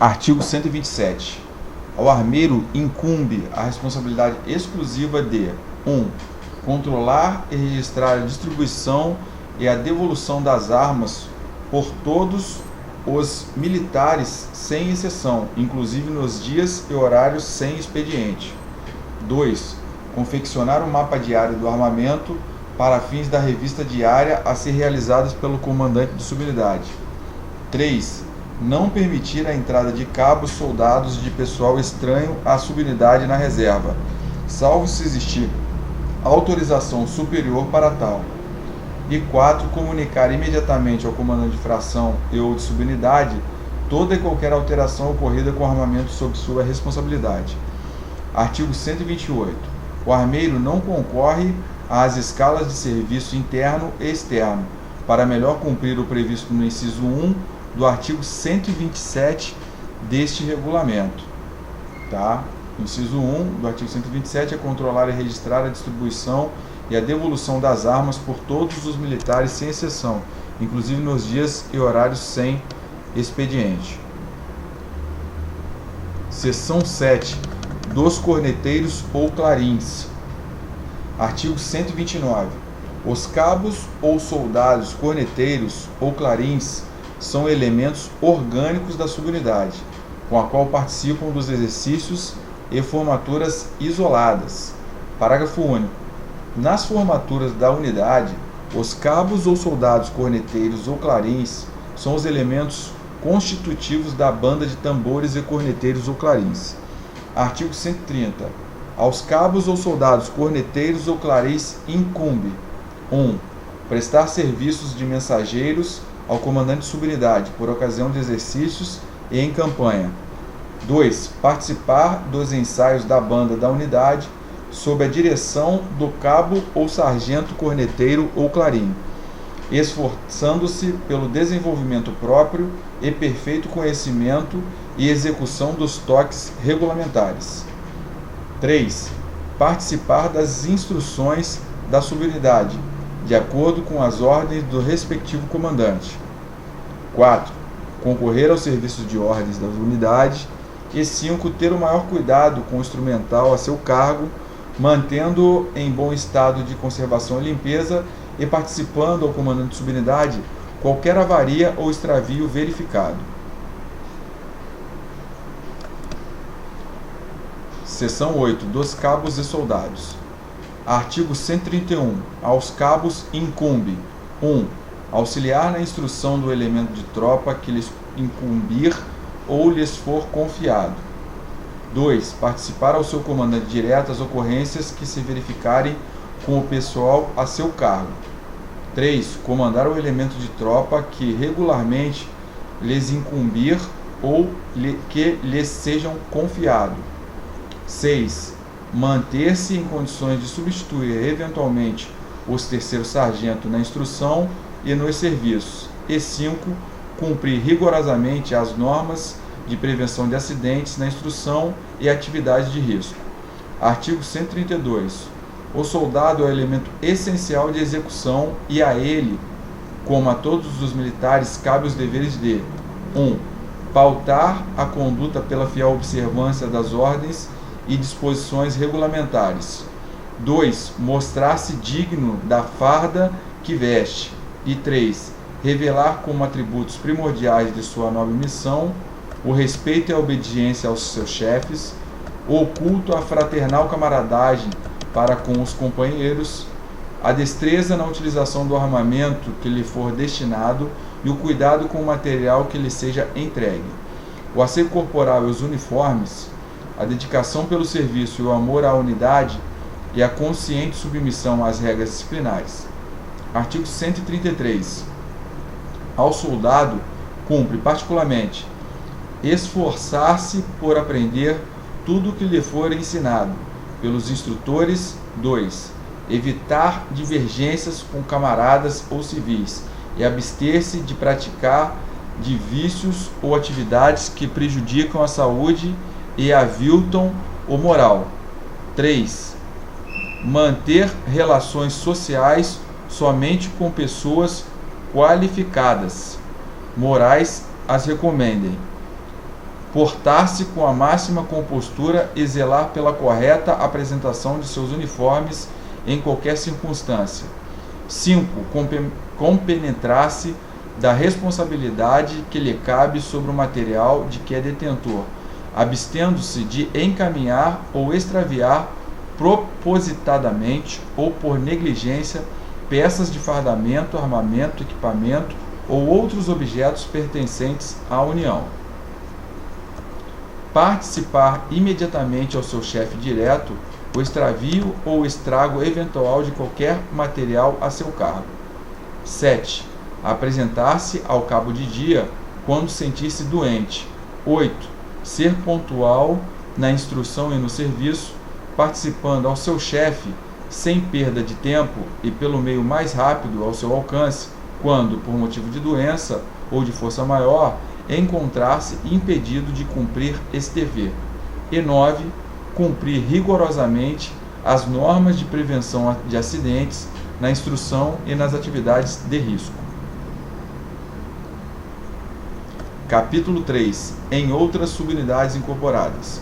Artigo 127. Ao armeiro incumbe a responsabilidade exclusiva de 1. Controlar e registrar a distribuição e a devolução das armas por todos os militares, sem exceção, inclusive nos dias e horários sem expediente. 2. Confeccionar o mapa diário do armamento para fins da revista diária a ser realizadas pelo comandante de subunidade. 3. Não permitir a entrada de cabos, soldados e de pessoal estranho à subunidade na reserva, salvo se existir autorização superior para tal. E 4. Comunicar imediatamente ao comandante de fração e ou de subunidade toda e qualquer alteração ocorrida com o armamento sob sua responsabilidade. Artigo 128. O armeiro não concorre às escalas de serviço interno e externo, para melhor cumprir o previsto no inciso 1 do artigo 127 deste regulamento. Tá? Inciso 1 do artigo 127 é controlar e registrar a distribuição e a devolução das armas por todos os militares, sem exceção, inclusive nos dias e horários sem expediente. Seção 7. Dos corneteiros ou clarins. Artigo 129. Os cabos ou soldados corneteiros ou clarins são elementos orgânicos da subunidade, com a qual participam dos exercícios e formaturas isoladas. Parágrafo único. Nas formaturas da unidade, os cabos ou soldados corneteiros ou clarins são os elementos constitutivos da banda de tambores e corneteiros ou clarins. Artigo 130. Aos cabos ou soldados corneteiros ou clarins incumbe 1. Prestar serviços de mensageiros ao comandante de subunidade por ocasião de exercícios e em campanha. 2. Participar dos ensaios da banda da unidade sob a direção do cabo ou sargento corneteiro ou clarim, esforçando-se pelo desenvolvimento próprio e perfeito conhecimento e execução dos toques regulamentares. 3. Participar das instruções da subunidade, de acordo com as ordens do respectivo comandante. 4. Concorrer aos serviços de ordens da unidade. E 5. Ter o maior cuidado com o instrumental a seu cargo, mantendo-o em bom estado de conservação e limpeza e participando ao comandante de subunidade qualquer avaria ou extravio verificado. Seção 8. Dos cabos e soldados. Artigo 131. Aos cabos incumbe 1. Auxiliar na instrução do elemento de tropa que lhes incumbir ou lhes for confiado. 2. Participar ao seu comandante direto as ocorrências que se verificarem com o pessoal a seu cargo. 3. Comandar o elemento de tropa que regularmente lhes incumbir ou que lhes sejam confiado. 6. Manter-se em condições de substituir eventualmente os terceiros sargentos na instrução e nos serviços. E 5. Cumprir rigorosamente as normas de prevenção de acidentes na instrução e atividades de risco. Artigo 132. O soldado é o elemento essencial de execução e a ele, como a todos os militares, cabe os deveres de 1. Pautar a conduta pela fiel observância das ordens e disposições regulamentares. 2. Mostrar-se digno da farda que veste. E 3. Revelar como atributos primordiais de sua nobre missão o respeito e a obediência aos seus chefes, o culto à fraternal camaradagem para com os companheiros, a destreza na utilização do armamento que lhe for destinado e o cuidado com o material que lhe seja entregue, o asseio corporal e os uniformes, a dedicação pelo serviço e o amor à unidade e a consciente submissão às regras disciplinares. Artigo 133. Ao soldado cumpre particularmente esforçar-se por aprender tudo o que lhe for ensinado pelos instrutores. 2. Evitar divergências com camaradas ou civis e abster-se de praticar de vícios ou atividades que prejudicam a saúde e aviltam o moral. 3. Manter relações sociais somente com pessoas qualificadas, morais as recomendem. portar-se com a máxima compostura e zelar pela correta apresentação de seus uniformes em qualquer circunstância. 5. Compenetrar-se da responsabilidade que lhe cabe sobre o material de que é detentor, abstendo-se de encaminhar ou extraviar propositadamente ou por negligência peças de fardamento, armamento, equipamento ou outros objetos pertencentes à União. Participar imediatamente ao seu chefe direto o extravio ou estrago eventual de qualquer material a seu cargo. 7. Apresentar-se ao cabo de dia quando sentir-se doente. 8. Ser pontual na instrução e no serviço, participando ao seu chefe sem perda de tempo e pelo meio mais rápido ao seu alcance, quando, por motivo de doença ou de força maior, encontrar-se impedido de cumprir esse dever. E 9. Cumprir rigorosamente as normas de prevenção de acidentes na instrução e nas atividades de risco. Capítulo 3. Em outras subunidades incorporadas.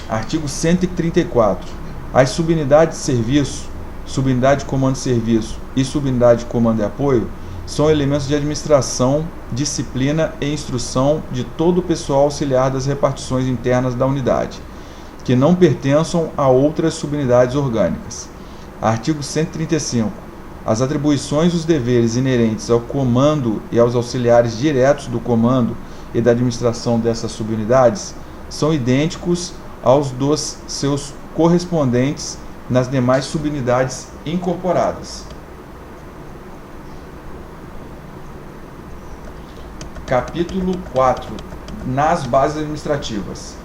Artigo 134. As subunidades de serviço, subunidade de comando de serviço e subunidade de comando e apoio são elementos de administração, disciplina e instrução de todo o pessoal auxiliar das repartições internas da unidade, que não pertençam a outras subunidades orgânicas. Artigo 135. As atribuições e os deveres inerentes ao comando e aos auxiliares diretos do comando e da administração dessas subunidades são idênticos aos dos seus correspondentes nas demais subunidades incorporadas. Capítulo 4. Nas bases administrativas.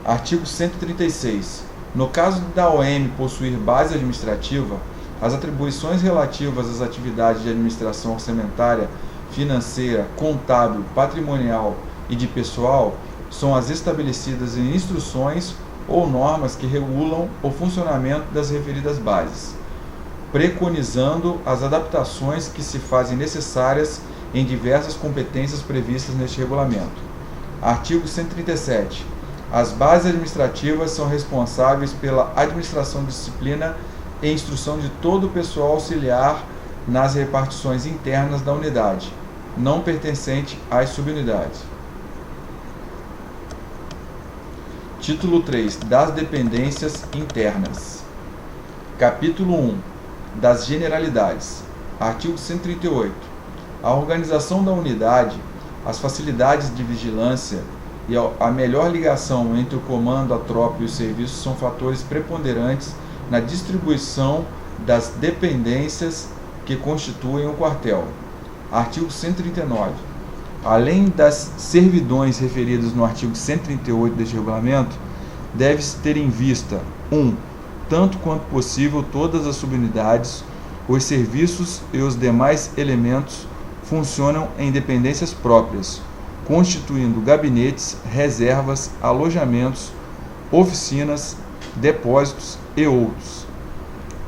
Artigo 136. No caso da OM possuir base administrativa, as atribuições relativas às atividades de administração orçamentária, financeira, contábil, patrimonial e de pessoal são as estabelecidas em instruções ou normas que regulam o funcionamento das referidas bases, preconizando as adaptações que se fazem necessárias em diversas competências previstas neste regulamento. Artigo 137. As bases administrativas são responsáveis pela administração, disciplina e instrução de todo o pessoal auxiliar nas repartições internas da unidade, não pertencente às subunidades. Título 3. Das dependências internas. Capítulo 1. Das generalidades. Artigo 138. A organização da unidade, as facilidades de vigilância e a melhor ligação entre o comando, a tropa e os serviços são fatores preponderantes na distribuição das dependências que constituem o quartel. Artigo 139. Além das servidões referidas no artigo 138 deste regulamento, deve-se ter em vista 1. Tanto quanto possível, todas as subunidades, os serviços e os demais elementos funcionam em dependências próprias, constituindo gabinetes, reservas, alojamentos, oficinas, depósitos e outros.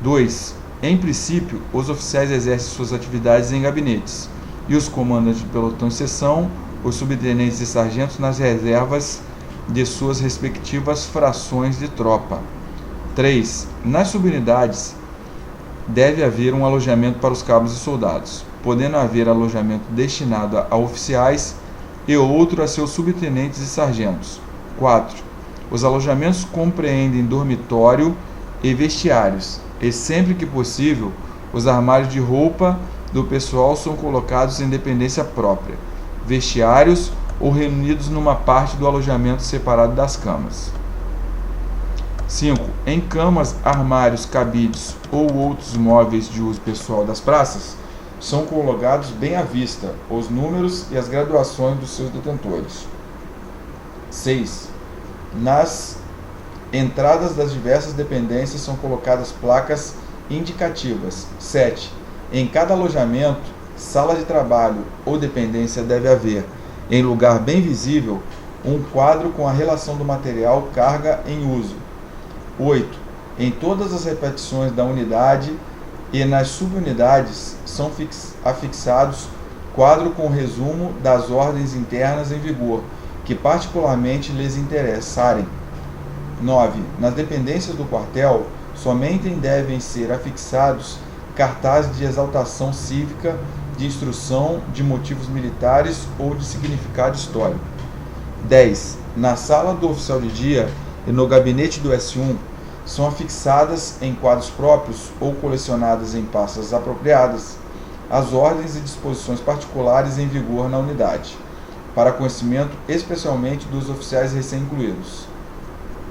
2. Em princípio, os oficiais exercem suas atividades em gabinetes, e os comandantes de pelotão e seção, os subtenentes e sargentos nas reservas de suas respectivas frações de tropa. 3. Nas subunidades, deve haver um alojamento para os cabos e soldados, podendo haver alojamento destinado a oficiais e outro a seus subtenentes e sargentos. 4. Os alojamentos compreendem dormitório e vestiários, e sempre que possível, os armários de roupa do pessoal são colocados em dependência própria, vestiários ou reunidos numa parte do alojamento separado das camas. 5. Em camas, armários, cabides ou outros móveis de uso pessoal das praças, são colocados bem à vista os números e as graduações dos seus detentores. 6. Nas entradas das diversas dependências são colocadas placas indicativas. 7. Em cada alojamento, sala de trabalho ou dependência deve haver, em lugar bem visível, um quadro com a relação do material carga em uso. 8. Em todas as repartições da unidade e nas subunidades são afixados quadro com resumo das ordens internas em vigor, que particularmente lhes interessarem. 9. Nas dependências do quartel, somente devem ser afixados cartazes de exaltação cívica, de instrução, de motivos militares ou de significado histórico. 10. Na sala do oficial de dia e no gabinete do S1 são afixadas em quadros próprios ou colecionadas em pastas apropriadas as ordens e disposições particulares em vigor na unidade, para conhecimento especialmente dos oficiais recém-incluídos.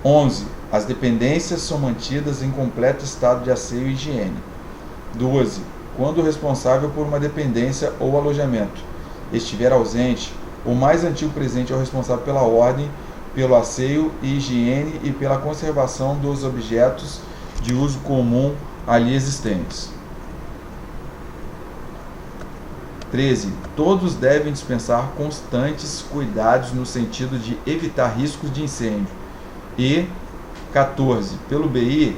11. As dependências são mantidas em completo estado de asseio e higiene. 12. Quando o responsável por uma dependência ou alojamento estiver ausente, o mais antigo presente é o responsável pela ordem, pelo asseio e higiene e pela conservação dos objetos de uso comum ali existentes. 13. Todos devem dispensar constantes cuidados no sentido de evitar riscos de incêndio. E 14. Pelo BI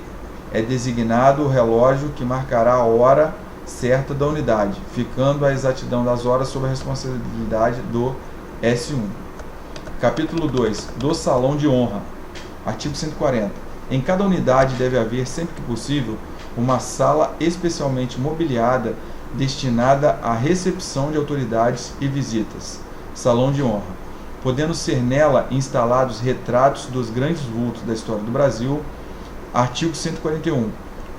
é designado o relógio que marcará a hora certa da unidade, ficando a exatidão das horas sob a responsabilidade do S1. Capítulo 2. Do Salão de Honra. Artigo 140. Em cada unidade deve haver, sempre que possível, uma sala especialmente mobiliada destinada à recepção de autoridades e visitas. Salão de Honra. Podendo ser nela instalados retratos dos grandes vultos da história do Brasil. Artigo 141.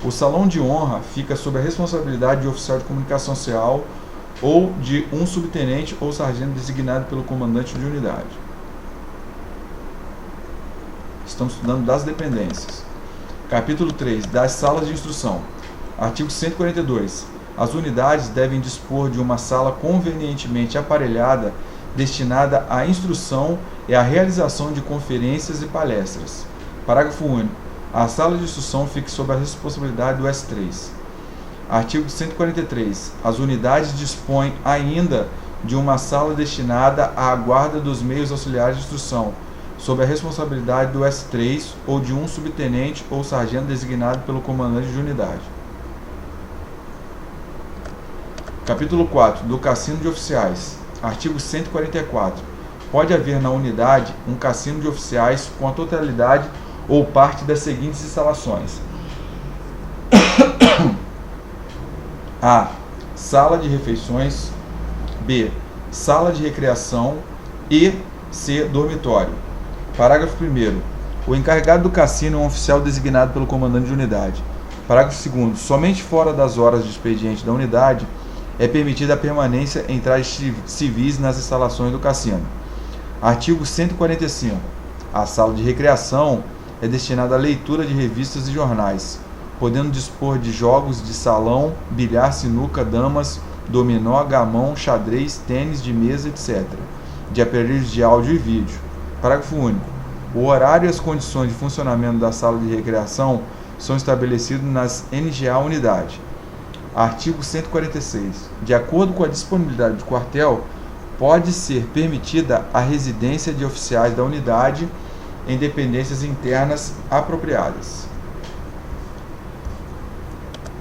O Salão de Honra fica sob a responsabilidade de oficial de comunicação social ou de um subtenente ou sargento designado pelo comandante de unidade. Estamos estudando das dependências. Capítulo 3. Das salas de instrução. Artigo 142. As unidades devem dispor de uma sala convenientemente aparelhada destinada à instrução e à realização de conferências e palestras. Parágrafo único. A sala de instrução fica sob a responsabilidade do S3. Artigo 143. As unidades dispõem ainda de uma sala destinada à guarda dos meios auxiliares de instrução, sob a responsabilidade do S3 ou de um subtenente ou sargento designado pelo comandante de unidade. Capítulo 4. Do Cassino de Oficiais. Artigo 144. Pode haver na unidade um cassino de oficiais com a totalidade ou parte das seguintes instalações: A. Sala de refeições. B. Sala de recreação. E C. Dormitório. Parágrafo 1º. O encarregado do cassino é um oficial designado pelo comandante de unidade. Parágrafo 2º. Somente fora das horas de expediente da unidade é permitida a permanência em trajes civis nas instalações do cassino. Artigo 145. A sala de recreação é destinada à leitura de revistas e jornais, podendo dispor de jogos de salão, bilhar, sinuca, damas, dominó, gamão, xadrez, tênis de mesa, etc., de aparelhos de áudio e vídeo. Parágrafo único. O horário e as condições de funcionamento da sala de recreação são estabelecidos nas NGA unidade. Artigo 146. De acordo com a disponibilidade do quartel, pode ser permitida a residência de oficiais da unidade em dependências internas apropriadas.